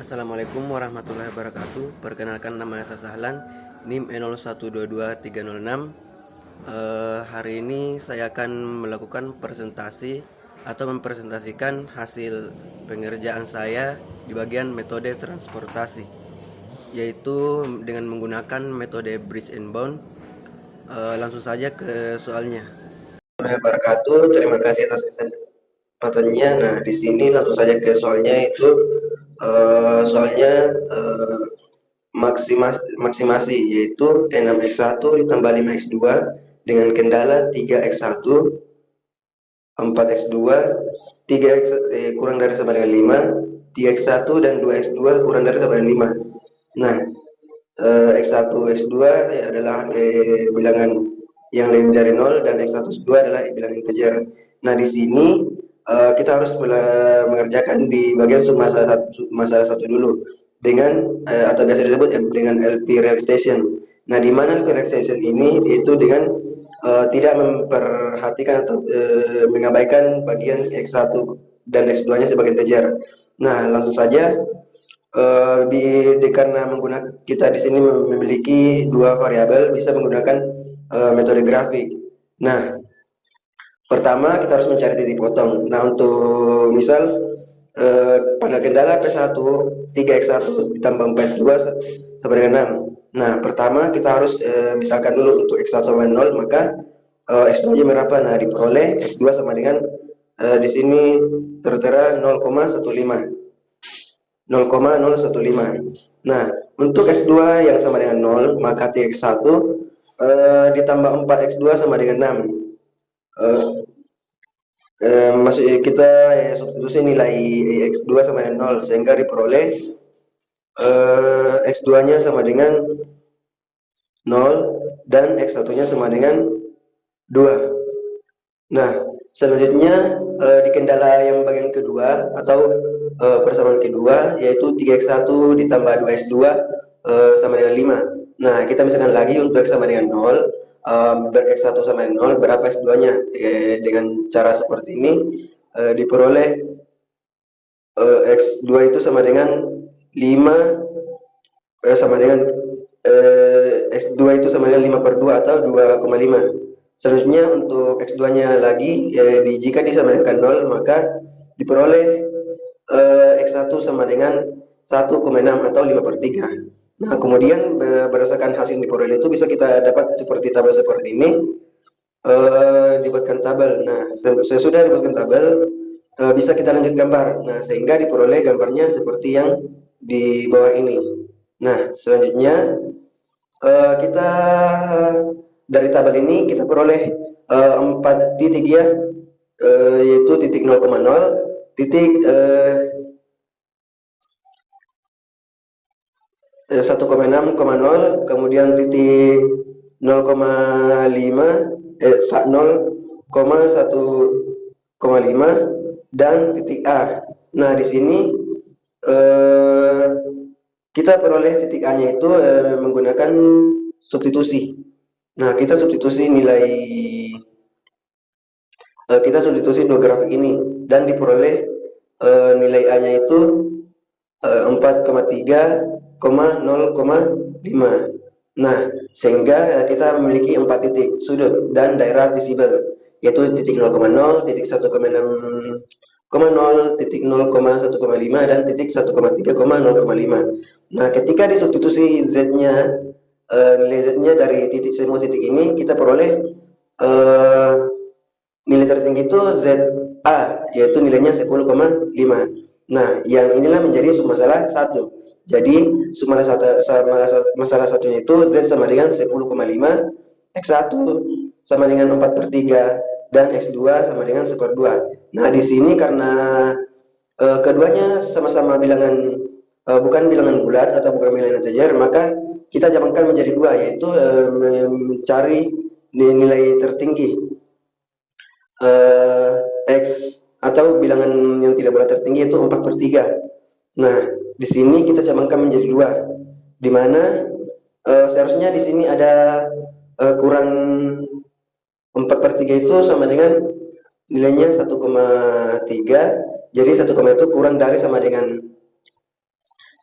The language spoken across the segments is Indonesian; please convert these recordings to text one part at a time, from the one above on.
Assalamualaikum warahmatullahi wabarakatuh. Perkenalkan, nama saya Sahlan, NIM E0122306. Hari ini saya akan melakukan presentasi atau mempresentasikan hasil pengerjaan saya di bagian metode transportasi, yaitu dengan menggunakan metode bridge and bound. Langsung saja ke soalnya. Wabarakatuh. Terima kasih atas kesempatannya. Nah, di sini langsung saja ke soalnya, itu soalnya maksimasi, yaitu 6x1 ditambah 5x2 dengan kendala 3x1, 4x2, 3x kurang dari sama dengan 5, 3x1 dan 2x2 kurang dari sama dengan 5. Nah, x1 x2 adalah bilangan yang lebih dari 0 dan x1 x2 adalah bilangan integer. Nah, di sini kita harus mengerjakan di bagian masalah satu dulu dengan atau biasa disebut dengan LP relaxation. Nah, di mana LP relaxation ini itu dengan tidak memperhatikan atau mengabaikan bagian x1 dan x2-nya sebagai integer. Nah, langsung saja karena kita di sini memiliki dua variabel, bisa menggunakan metode grafik. Nah, pertama kita harus mencari titik potong. Nah, untuk misal pada kendala P1 3x1 ditambah 4x2 sama dengan 6. Nah, pertama kita harus misalkan dulu untuk x1 sama 0, maka x2 nya berapa? Nah, diperoleh x2 sama dengan di sini tertera 0,15. Nah, untuk x2 yang sama dengan 0, maka x1 ditambah 4x2 sama dengan 6. Maksudnya kita substitusi nilai x2 sama dengan 0, sehingga diperoleh x2-nya sama dengan 0 dan x1-nya sama dengan 2. Nah, selanjutnya di kendala yang bagian kedua atau persamaan kedua, yaitu 3x1 ditambah 2x2 sama dengan 5. Nah, kita misalkan lagi untuk x sama dengan 0, x1 sama dengan 0, berapa x2-nya? Dengan cara seperti ini diperoleh x2 itu sama dengan 5 sama dengan x2 itu sama dengan 5 per 2 atau 2,5. Selanjutnya untuk x2-nya lagi, jika disamakan 0, maka diperoleh x1 sama dengan 1,6 atau 5 per 3. Nah, kemudian berdasarkan hasil yang diperoleh itu bisa kita dapat seperti tabel seperti ini. Dibuatkan tabel. Nah, sesudah dibuatkan tabel, bisa kita lanjut gambar. Nah, sehingga diperoleh gambarnya seperti yang di bawah ini. Nah, selanjutnya kita dari tabel ini kita peroleh 4 titik ya, yaitu titik 0,0, titik 1,6,0, kemudian titik 0,5, 0,1,5 dan titik A. Nah, di sini kita peroleh titik A-nya itu menggunakan substitusi. Nah, kita substitusi dua grafik ini dan diperoleh nilai A-nya itu 4,3,0,5. Nah, sehingga kita memiliki 4 titik sudut dan daerah visible, yaitu titik 0,0, titik 1,6,0, titik 0,1,5 dan titik 1,3,0,5. Nah, ketika disubstitusi Z-nya, nilai Z-nya dari semua titik ini, kita peroleh nilai tertinggi itu ZA, yaitu nilainya 10,5. Nah, yang inilah menjadi submasalah 1. Jadi, masalah satunya itu Z sama dengan 10,5, X1 sama dengan 4 per 3, dan X2 sama dengan 1 per 2. Nah, di sini karena keduanya sama-sama bilangan, bukan bilangan bulat atau bukan bilangan integer, maka kita jabarkan menjadi 2, yaitu mencari nilai tertinggi X atau bilangan yang tidak boleh tertinggi, itu 4 per 3. Nah, di sini kita cabangkan menjadi 2, di mana seharusnya di sini ada kurang 4 per 3 itu sama dengan nilainya 1,3, jadi 1, itu kurang dari sama dengan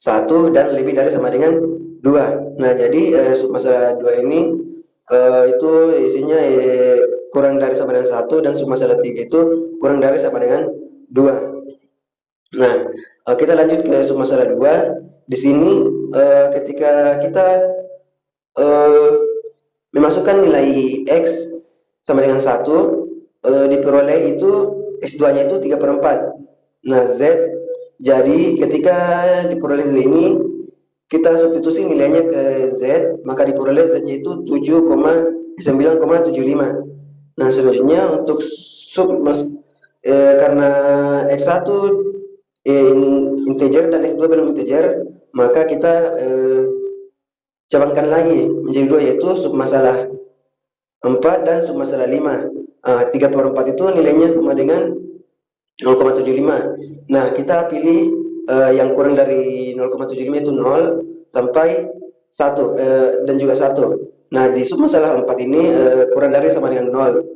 1 dan lebih dari sama dengan 2. Nah, jadi submasalah 2 ini itu isinya kurang dari sama dengan 1 dan submasalah 3 itu kurang dari sama dengan 2. Nah, kita lanjut ke submasalah 2. Di sini ketika kita eh, memasukkan nilai X sama dengan 1, diperoleh itu X2-nya itu 3/4. Nah, Z, jadi ketika diperoleh nilai ini, kita substitusi nilainya ke Z, maka diperoleh Z-nya itu 9,75. Nah, selanjutnya untuk karena X1 integer dan X2 belum integer, maka kita cabangkan lagi menjadi dua, yaitu submasalah 4 dan submasalah 5. 3/4 itu nilainya sama dengan 0,75. Nah, kita pilih yang kurang dari 0,75 itu 0 sampai 1 dan juga 1. Nah, di submasalah 4 ini kurang dari sama dengan 0.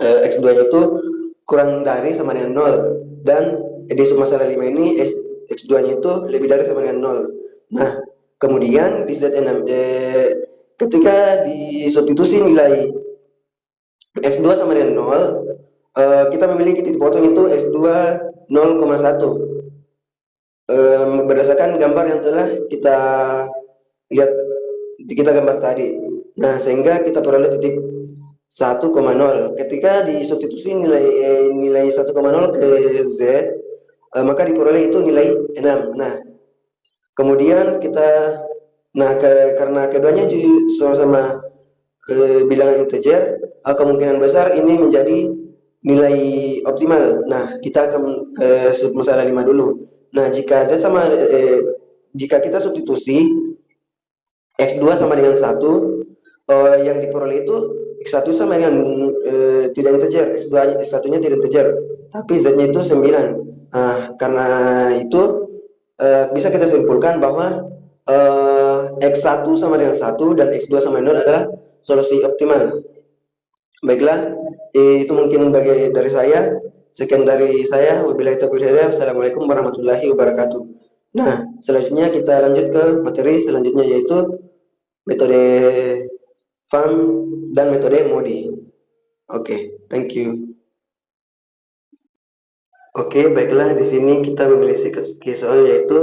X2-nya itu kurang dari sama dengan 0, dan di submasalah 5 ini X2-nya itu lebih dari sama dengan 0. Nah, kemudian di Z6 ketika disubstitusi nilai X2 sama dengan 0, kita memiliki titik potong itu X2 0,1 berdasarkan gambar yang telah kita lihat kita gambar tadi. Nah, sehingga kita peroleh titik 1,0. Ketika disubstitusi nilai 1,0 ke Z, maka diperoleh itu nilai 6. Nah, kemudian karena keduanya sama-sama bilangan integer, kemungkinan besar ini menjadi nilai optimal. Nah, kita akan ke masalah 5 dulu. Nah, jika kita substitusi X2 sama dengan 1, yang diperoleh itu X1 sama dengan tidak integer, X1-nya tidak integer, tapi Z-nya itu 9. Karena itu bisa kita simpulkan bahwa X1 sama dengan 1 dan X2 sama dengan 0 adalah solusi optimal. Baiklah, itu mungkin dari saya. Sekian dari saya. Wabillahi taufiq wal hidayah. Assalamualaikum warahmatullahi wabarakatuh. Nah, selanjutnya kita lanjut ke materi selanjutnya, yaitu metode FAM dan metode MODI. Oke, thank you. Oke, baiklah, di sini kita memilih soal, yaitu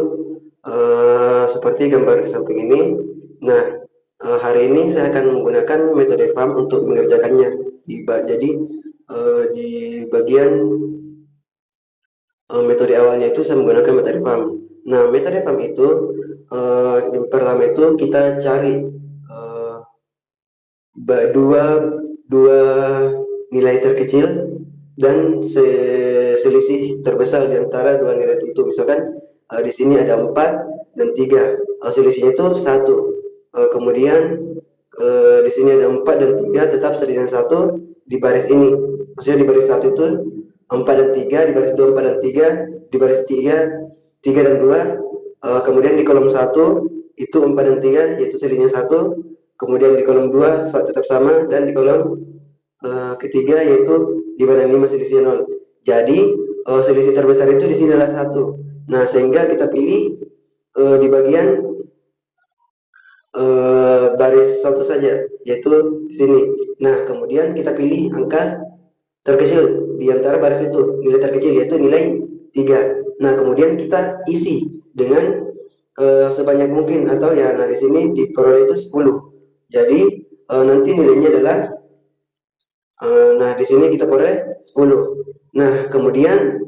seperti gambar di samping ini. Nah, hari ini saya akan menggunakan metode FAM untuk mengerjakannya. Jadi di bagian metode awalnya itu saya menggunakan metode FAM. Nah, metode FAM itu yang pertama itu kita cari dua nilai terkecil dan selisih terbesar di antara dua nilai itu. Misalkan di sini ada 4 dan 3, selisihnya itu 1. Kemudian di sini ada 4 dan 3, tetap selisihnya 1 di baris ini. Maksudnya di baris 1 itu 4 dan 3, di baris 2 4 dan 3, di baris 3 3 dan 2. Kemudian di kolom 1 itu 4 dan 3, yaitu selisihnya 1. Kemudian di kolom 2 tetap sama, dan di kolom ketiga yaitu di mana 5 selisihnya 0. Jadi selisih terbesar itu di sini adalah 1. Nah, sehingga kita pilih di bagian baris 1 saja, yaitu di sini. Nah, kemudian kita pilih angka terkecil di antara baris itu, nilai terkecil yaitu nilai 3. Nah, kemudian kita isi dengan sebanyak mungkin, atau ya, nah di sini diperoleh itu 10. Jadi nanti nilainya adalah nah di sini kita peroleh 10. Nah, kemudian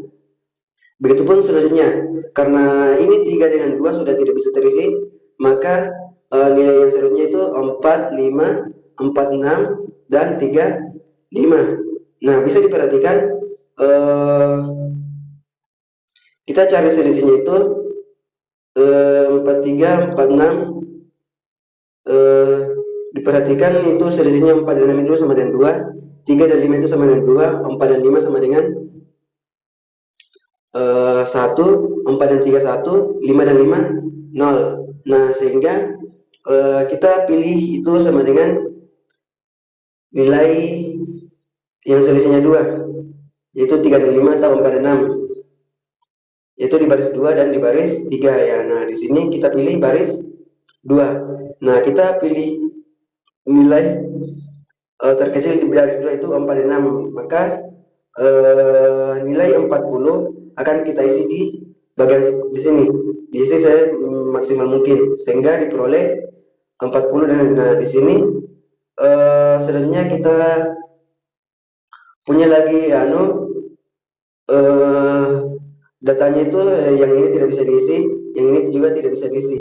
begitupun selanjutnya, karena ini 3 dengan 2 sudah tidak bisa terisi, maka nilai yang selanjutnya itu 4, 5, 4, 6, dan 3, 5. Nah, bisa diperhatikan kita cari selisihnya itu 4, 3, 4, 6. Diperhatikan itu selisihnya 4 dan 6 itu sama dengan 2, 3 dan 5 itu sama dengan 2, 4 dan 5 sama dengan 1, 4 dan 3 1, 5 dan 5 0. Nah, sehingga kita pilih itu sama dengan nilai yang selisihnya 2, yaitu 3 dan 5 atau 4 dan 6. yaitu di baris 2 dan di baris 3 ya. Nah, di sini kita pilih baris 2. Nah, kita pilih nilai terkecil di baris 2 itu 46. Maka nilai 40 akan kita isi di bagian di sini. Diisi saya maksimal mungkin sehingga diperoleh 40. Dan nah, di sini selanjutnya kita punya lagi datanya itu yang ini tidak bisa diisi, yang ini juga tidak bisa diisi.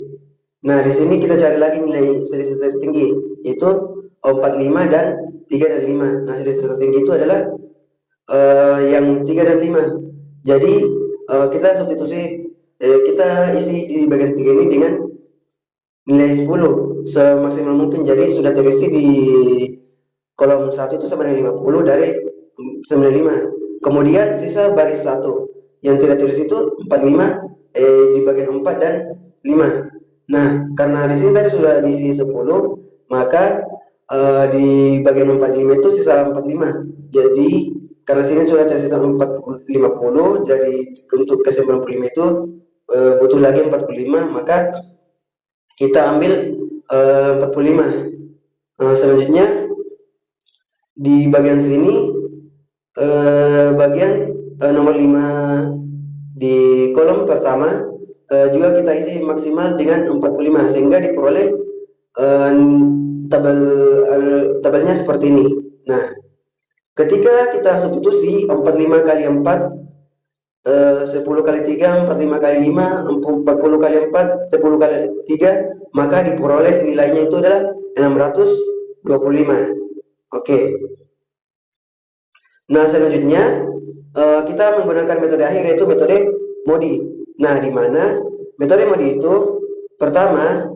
Nah, di sini kita cari lagi nilai selisih tertinggi, yaitu 45 dan 3 dan 5. Nah, selisih tertinggi itu adalah yang 3 dan 5. Jadi kita substitusi, kita isi di bagian 3 ini dengan nilai 10 semaksimal mungkin. Jadi sudah terisi di kolom 1 itu sama dengan 50 dari 95. Kemudian sisa baris 1 yang tidak terisi itu 45 di bagian 4 dan 5. Nah, karena di sini tadi sudah diisi 10, maka di bagian 45 itu sisa 45. Jadi karena sini sudah tersisa 50, jadi untuk ke 95 itu butuh lagi 45, maka kita ambil 45. Selanjutnya di bagian sini bagian nomor 5 di kolom pertama juga kita isi maksimal dengan 45 sehingga diperoleh tabelnya seperti ini. Nah, ketika kita substitusi 45 kali 4 10 kali 3 45 kali 5 40 kali 4 10 kali 3, maka diperoleh nilainya itu adalah 625. Oke. Nah, selanjutnya kita menggunakan metode akhir, yaitu metode MODI. Nah, di mana metode MODI itu pertama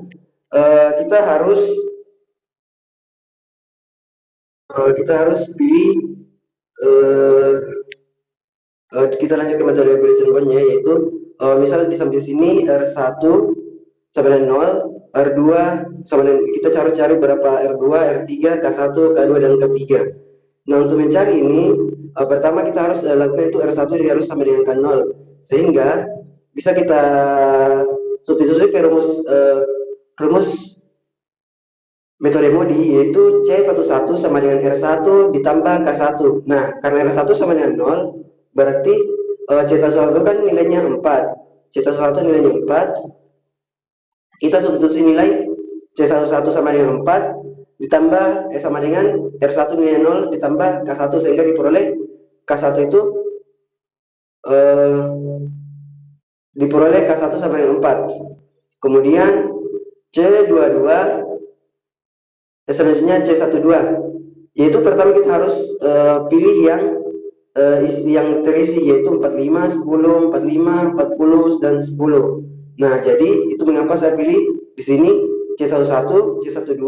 kita harus pilih kita lanjut ke metode Bridge Bond-nya, yaitu misal di samping sini R1 sama dengan 0, R2 sama dengan, kita cari berapa R2, R3, K1, K2 dan K3. Nah, untuk mencari ini pertama kita harus lakukan itu R1 harus sama dengan K0, sehingga bisa kita substitusi ke rumus metode MODI, yaitu C11 sama dengan R1 ditambah K1. Nah, karena R1 sama dengan 0, berarti C11 kan nilainya 4. C11 nilainya 4. Kita substitusi nilai C11 sama dengan 4 ditambah sama dengan R1 nilai 0 ditambah K1 sehingga diperoleh K1 itu sama dengan 4. Kemudian C22 selanjutnya C12, yaitu pertama kita harus pilih yang terisi, yaitu 45, 10, 45, 40 dan 10. Nah, jadi itu mengapa saya pilih di sini C11, C12,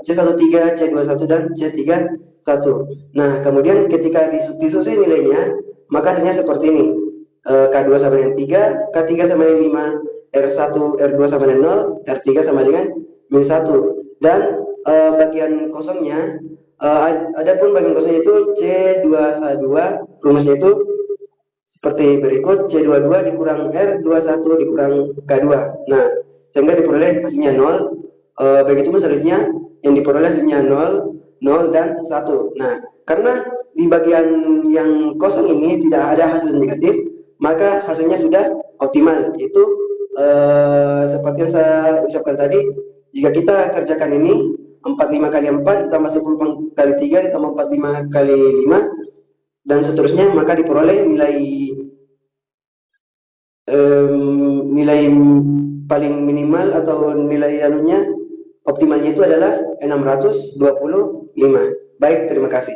C13, C21 dan C31. Nah, kemudian ketika disubstitusi nilainya, maka hasilnya seperti ini. K2 sama dengan 3, K3 sama dengan 5, R1, R2 sama dengan 0, R3 sama dengan min 1. Dan bagian kosongnya, adapun bagian kosongnya itu C22, rumusnya itu seperti berikut: C22 dikurang R21 dikurang K2. Nah, sehingga diperoleh hasilnya 0. Begitu selanjutnya yang diperoleh hasilnya 0, 0 dan 1. Nah, karena di bagian yang kosong ini tidak ada hasil negatif, maka hasilnya sudah optimal. Itu seperti yang saya ucapkan tadi, jika kita kerjakan ini 45 kali 4 ditambah 10 kali 3 ditambah 45 kali 5 dan seterusnya, maka diperoleh nilai paling minimal atau nilai optimalnya itu adalah 625. Baik, terima kasih.